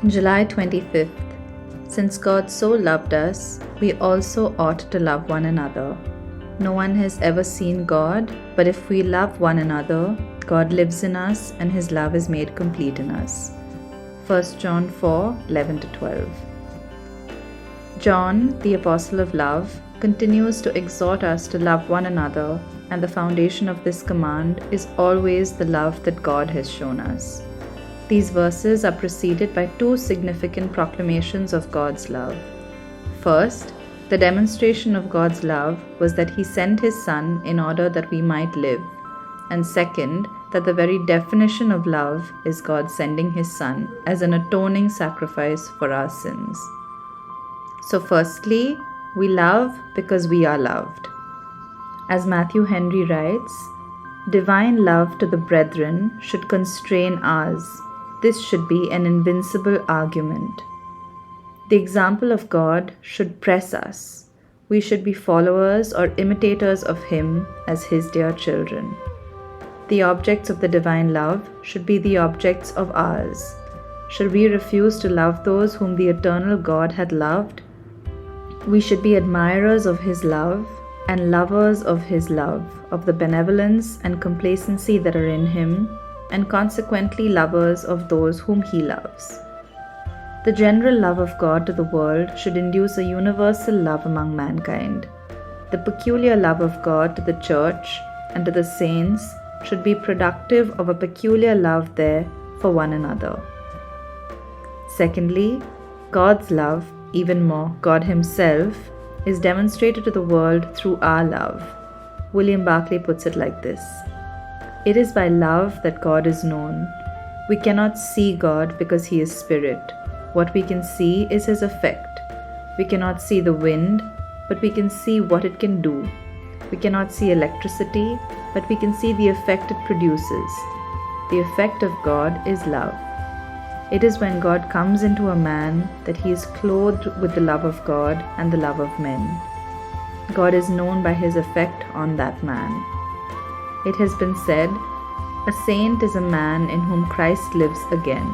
July 25th. Since God so loved us, we also ought to love one another. No one has ever seen God, but if we love one another, God lives in us and His love is made complete in us. 1 John 4:11-12. John, the Apostle of Love, continues to exhort us to love one another, and the foundation of this command is always the love that God has shown us. These verses are preceded by two significant proclamations of God's love. First, the demonstration of God's love was that He sent His Son in order that we might live. And second, that the very definition of love is God sending His Son as an atoning sacrifice for our sins. So firstly, we love because we are loved. As Matthew Henry writes, divine love to the brethren should constrain ours. This should be an invincible argument. The example of God should press us. We should be followers or imitators of Him as His dear children. The objects of the divine love should be the objects of ours. Should we refuse to love those whom the eternal God hath loved? We should be admirers of His love and lovers of His love, of the benevolence and complacency that are in Him, and consequently lovers of those whom He loves. The general love of God to the world should induce a universal love among mankind. The peculiar love of God to the Church and to the saints should be productive of a peculiar love there for one another. Secondly, God's love, even more God Himself, is demonstrated to the world through our love. William Barclay puts it like this: it is by love that God is known. We cannot see God because He is spirit. What we can see is His effect. We cannot see the wind, but we can see what it can do. We cannot see electricity, but we can see the effect it produces. The effect of God is love. It is when God comes into a man that he is clothed with the love of God and the love of men. God is known by His effect on that man. It has been said, a saint is a man in whom Christ lives again,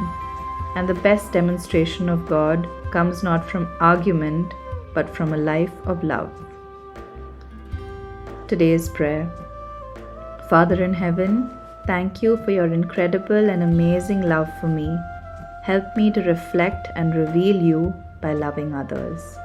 and the best demonstration of God comes not from argument, but from a life of love. Today's prayer. Father in heaven, thank You for Your incredible and amazing love for me. Help me to reflect and reveal You by loving others.